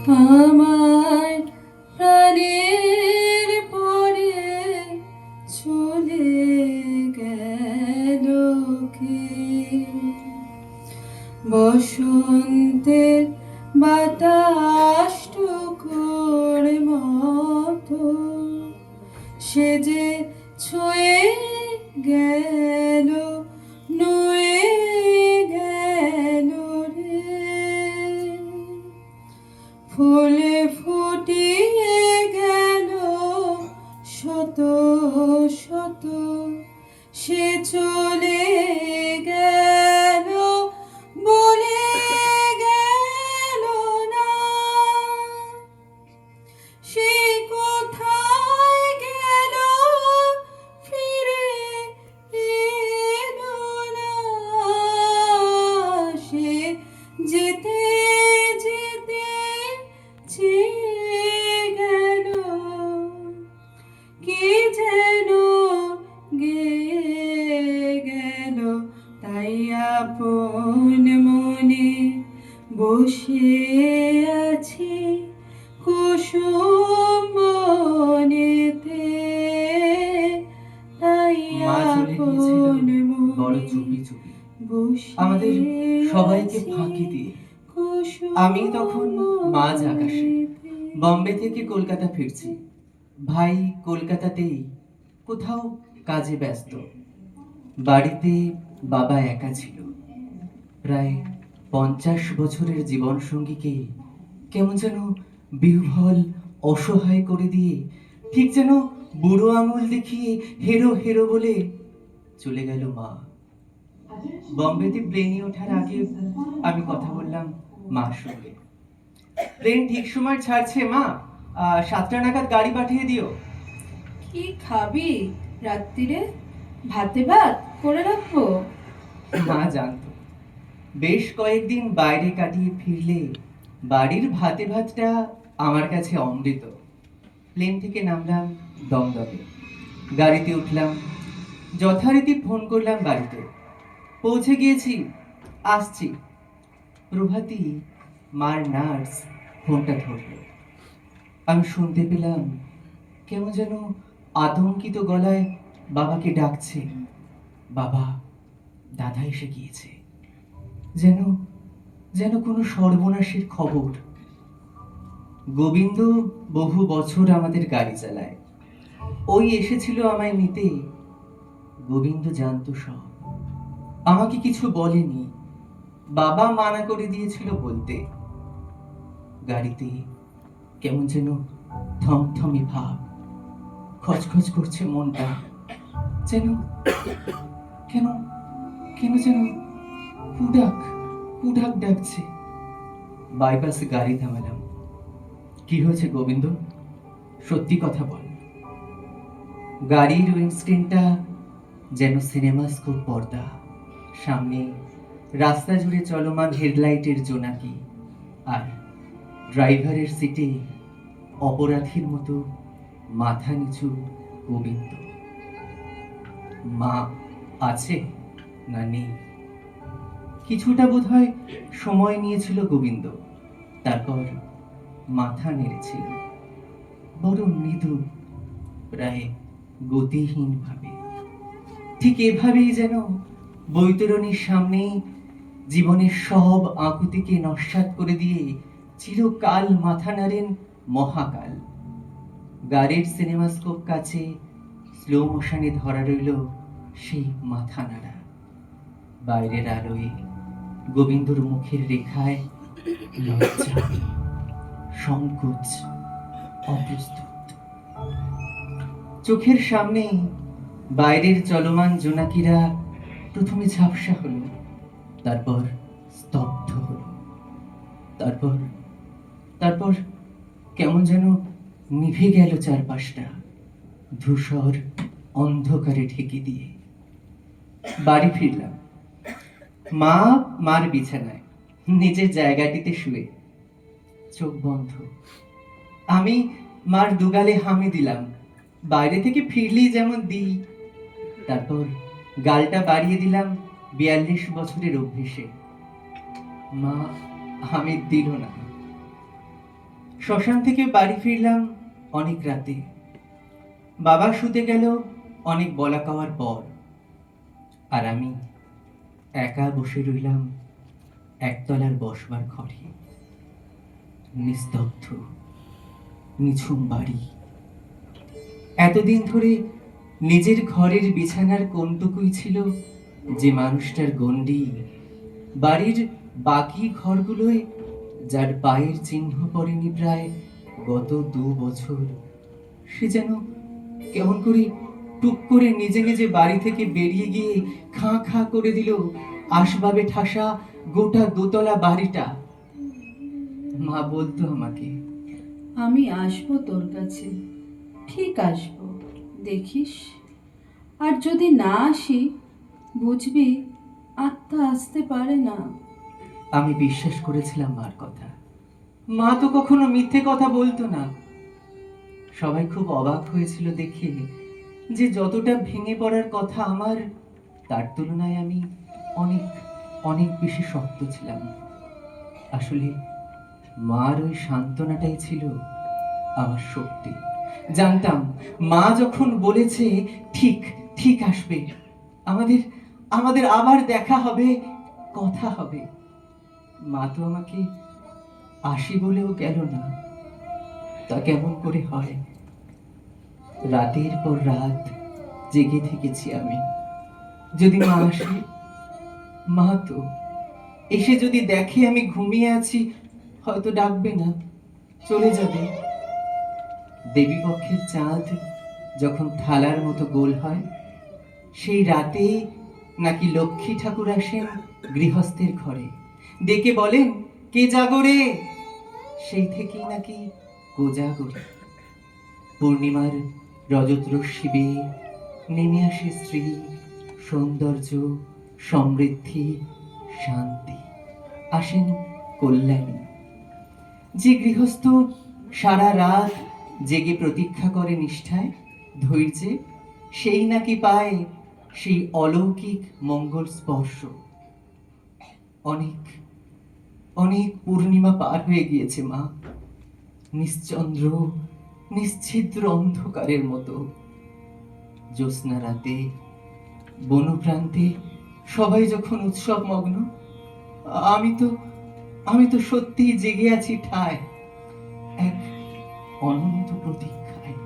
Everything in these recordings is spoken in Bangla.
আমার প্রাণের পরে চলে গেল কে? বসন্তের বাতাস টুকুর মতো সে যে ছুঁয়ে গেল, নুয়ে গেল রে। ফুলে ফুটিয়ে গেল শত শত, সে চলে গেল বলে গেল না। সে কোথায় গেল ফিরে এলো না। সে যেতে যেতে চেয়ে গেল, কে যেন গেয়ে গেল। তাই আপন মনে বসে আছি কুসুম বনেতে। তাই মা চলে আপন গিয়েছিল বড় মনে চুপি চুপি, বসে আমাদের সবাইকে আছি ফাঁকি দিয়ে। কুসুম আমি তখন মাঝ আকাশে বনেতে। বম্বে থেকে কলকাতা ফিরছি। ভাই কলকাতাতেই কোথাও কাজে ব্যস্ত। বাড়িতে বাবা একা ছিল। প্রায় 50 বছরের জীবন সঙ্গীকে কেমন যেন বিহ্বল অসহায় করে দিয়ে, ঠিক যেন বুড়ো আঙুল দেখিয়ে হেরো হেরো বলে চলে গেল মা। বম্বেতে প্লেনে ওঠার আগে আমি কথা বললাম মার সঙ্গে। প্লেন ঠিক সময় ছাড়ছে মা, 7টা নাগাদ গাড়ি পাঠিয়ে দিও। কি খাবি রাত্রিরে? ভাতে ভাত করে রাখবো? মা জানতো বেশ কয়েকদিন বাইরে কাটিয়ে ফিরলে বাড়ির ভাতে ভাতটা আমার কাছে অমৃত। প্লেন থেকে নামলাম দমদমে, গাড়িতে উঠলাম, যথারীতি ফোন করলাম বাড়িতে। পৌঁছে গিয়েছি, আসছি। প্রভাতী মার নার্স ফোনটা ধরল। আমি শুনতে পেলাম কেমন যেন আতঙ্কিত গলায় বাবাকে ডাকছে, বাবা, দাদা এসে গিয়েছে। যেন যেন কোনো সর্বনাশের খবর। গোবিন্দ বহু বছর আমাদের গাড়ি চালায়। ওই এসেছিল আমায় নিতে। গোবিন্দ জানতো সব, আমাকে কিছু বলেনি। বাবা মানা করে দিয়েছিল বলতে। গাড়িতে কেমন যেন থমথমে ভাব, খচখচ করছে মনটা। যেন কেন কেন যেন কুডাক কুডাক ডাকছে। বাইপাসে গাড়ি থামালাম। কি হয়েছে গোবিন্দ, সত্যি কথা বল। গাড়ির উইন্ডস্ক্রিনটা যেন সিনেমাস্কোপ পর্দা, সামনে রাস্তা জুড়ে চলমান হেডলাইটের জোনাকি, আর ড্রাইভারের সিটে অপরাধীর মতো মাথা নিচু গোবিন্দ। মা আছে না নেই? কিছুটা বোধহয় সময় নিয়েছিল গোবিন্দ, তারপর মাথা নেড়েছিল বড় মৃদু, প্রায় গতিহীন ভাবে। ঠিক এভাবেই যেন বৈতরণীর সামনে জীবনের সব আকুতিকে নস্যাৎ করে দিয়ে চিরকাল মাথা নাড়েন মহাকাল। গাড়ির সিনেমাস্কোপ কাছে স্লো মোশনে ধরা রইল সেই মাথা নাড়া। বাইরের আলোয় গোবিন্দর মুখের রেখায় লজ্জা, সংকোচ, অপ্রস্তুত। চোখের সামনে বাইরের চলমান জোনাকিরা প্রথমে ঝাপসা হলো, তারপর স্তব্ধ হলো, তারপর তারপর কেমন যেন নিভে গেল চারপাশটা, ধূসর অন্ধকারে ঢেকে দিয়ে। বাড়ি ফিরলাম। মা মার বিছানায় নিজের জায়গাটিতে শুয়ে, চোখ বন্ধ। আমি মার দুগালে হামি দিলাম, বাইরে থেকে ফিরলেই যেমন দিই। তারপর গালটা বাড়িয়ে দিলাম 42 বছরের অভ্যেসে। মা হামি দিল না। শ্মশান থেকে বাড়ি ফিরলাম অনেক রাতে। বাবা শুতে গেল অনেক বলা কওয়ার পর, আর আমি একা বসে রইলাম একতলার বসবার ঘরে। নিস্তব্ধ, নিঝুম বাড়ি। এতদিন ধরে নিজের ঘরের বিছানার কোনটুকুই ছিল যে মানুষটার গণ্ডি, বাড়ির বাকি ঘরগুলোয় যার পায়ের চিহ্ন পড়েনি প্রায় গত 2 বছর, সে যেন কেমন করে টুক করে নিজে নিজে বাড়ি থেকে বেরিয়ে গিয়ে খাঁ খাঁ করে দিল আসবাবে ঠাসা গোটা দোতলা বাড়িটা। মা বলতো আমাকে, আমি আসবো তোর কাছে, ঠিক আসবো, দেখিস। আর যদি না আসি, বুঝবি আত্মা আসতে পারে না। আমি বিশ্বাস করেছিলাম মার কথা। মা তো কখনো মিথ্যে কথা বলতো না। সবাই খুব অবাক হয়েছিল দেখে যে যতটা ভেঙে পড়ার কথা আমার, তার তুলনায় আমি অনেক অনেক বেশি শক্ত ছিলাম। আসলে মার ওই সান্ত্বনাটাই ছিল আমার শক্তি। জানতাম মা যখন বলেছে ঠিক ঠিক আসবে, আমাদের আমাদের আবার দেখা হবে, কথা হবে, মা তো আমাকে আসি বলেও গেল না। তা কেমন করে হয়? রাতের পর রাত জেগে থেকেছি আমি। যদি মা আসে, মা তো এসে যদি দেখে আমি ঘুমিয়ে আছি, হয়তো ডাকবে না, চলে যাবে। দেবীপক্ষের চাঁদ যখন থালার মতো গোল হয়, সেই রাতে নাকি লক্ষ্মী ঠাকুর আসেন গৃহস্থের ঘরে, ডেকে বলেন, কে জাগরে? সেই থেকেই নাকি কোজাগরী। পূর্ণিমার রজত রশ্মি বেয়ে নেমে আসে স্ত্রী, সৌন্দর্য, সমৃদ্ধি, শান্তি, আসেন কল্যাণী। যে গৃহস্থ সারা রাত জেগে প্রতীক্ষা করে নিষ্ঠায়, ধৈর্যে, সেই নাকি পায় সেই অলৌকিক মঙ্গল স্পর্শ। অনেক অনেক পূর্ণিমা পার হয়ে গিয়েছে মা, নিশ্চন্দ্র নিশ্ছিদ্র অন্ধকারের মতো। জ্যোৎস্না রাতে বনপ্রান্তে সবাই যখন উৎসব মগ্ন, আমি তো আমি তো সত্যিই জেগে আছি ঠায়, এক অনন্ত প্রতীক্ষায়।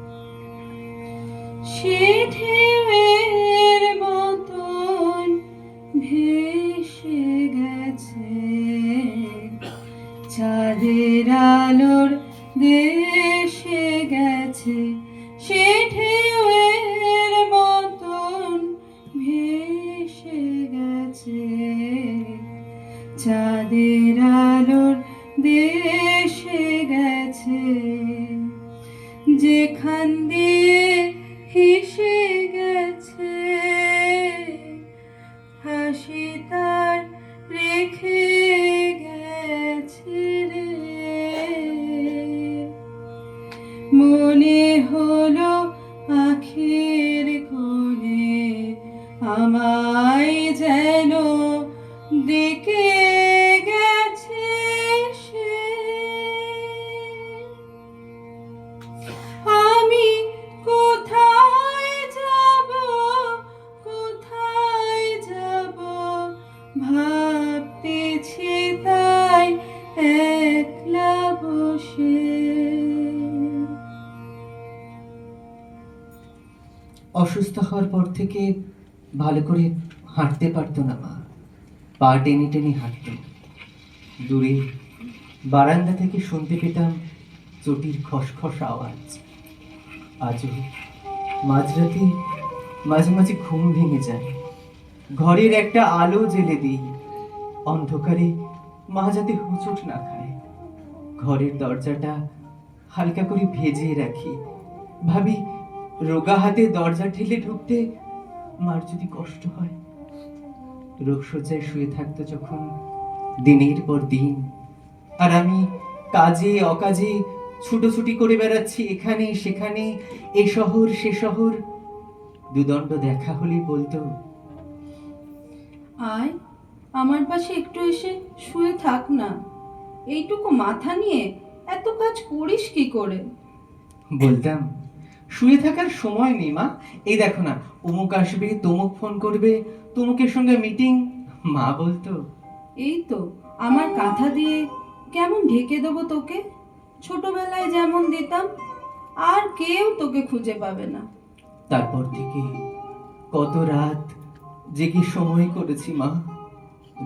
সে ঢেউয়ের মতন ভেসে গেছে চাঁদের আলোর দেশে গেছে, সে ঢেউয়ের মতন ভেসে গেছে চাঁদের আলোর দেশে গেছে, যেখান দিয়ে হেসে গেছে হাসি তার রেখে গেছে রে। মনে হলো আখের কোণে আমায় যেন ডেকে গেছে সে। আমি কোথায় যাব, কোথায় যাব, ভাবতেছি তাই একলা বসে। অসুস্থ হওয়ার পর থেকে ভালো করে হাঁটতে পারতো না মা, পা টেনে টেনে হাঁটত। দূরে বারান্দা থেকে শুনতে পেতাম চটির খসখস আওয়াজ। আজও মাঝরাতে মাঝে মাঝে ঘুম ভেঙে যায়, ঘরের একটা আলো জেলে দিই, অন্ধকারে মা যাতে হোঁচট না খায়। ঘরের দরজাটা হালকা করে ভেজিয়ে রাখি, ভাবি রোগা হাতে দরজা ঠেলে ঢুকতে মার যদি কষ্ট হয়। রোগশয্যায় শুয়ে থাকতো যখন দিনের পর দিন, আর আমি কাজে অকাজে ছুটোছুটি করে বেড়াচ্ছি এখানে সেখানে, এ শহর সে শহর, দুদণ্ড দেখা হলেই বলতো, আয় আমার পাশে একটু এসে শুয়ে থাক না, এইটুকু মাথা নিয়ে এত এত কাজ করিস কি করে? বলতাম শুয়ে থাকার সময় নেই মা। এই দেখো না, অমুক আসবে, তমুক ফোন করবে, তমুকের সঙ্গে মিটিং। মা বলতো, এই তো আমার কাঁথা দিয়ে কেমন ঢেকে দেবো তোকে, ছোটবেলায় যেমন দিতাম। আর কেউ তোকে খুঁজে পাবে না। তারপর থেকে কত রাত জেগে সময় করেছি মা।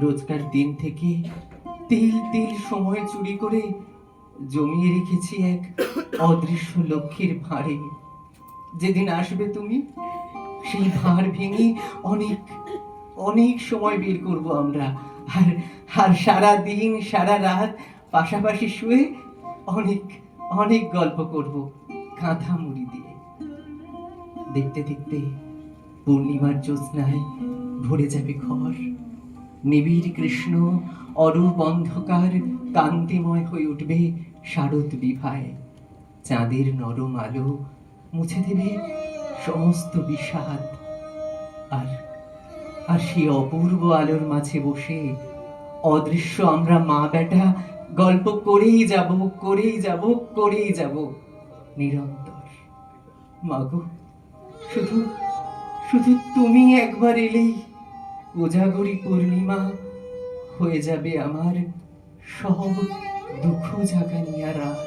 রোজকার দিন থেকে তিল তিল সময় চুরি করে জমিয়ে রেখেছি এক অদৃশ্য লক্ষ্মীর ভাঁড়ে। যেদিন আসবে তুমি, সেই ভাঁড় ভেঙে অনেক অনেক সময় বের করব আমরা। আর আর সারা দিন সারা রাত পাশাপাশি শুয়ে অনেক অনেক গল্প করব কাঁথা মুড়ি দিয়ে। দেখতে দেখতে পূর্ণিমার জ্যোৎস্নায় ভরে যাবে ঘর। নিবিড় কৃষ্ণ অরূপ অন্ধকার কান্তিময় হয়ে উঠবে শারদ বিভায়। চাঁদের নরম আলো মুছে দেবে সমস্ত বিষাদ। আর আর সেই অপূর্ব আলোর মাঝে বসে অদৃশ্য আমরা মা বেটা গল্প করেই যাব, করেই যাব, করেই যাব নিরন্তর। মাগো, শুধু শুধু তুমি একবার এলেই কোজাগরী পূর্ণিমা হয়ে যাবে আমার সব দুঃখ জাগানিয়া রাত।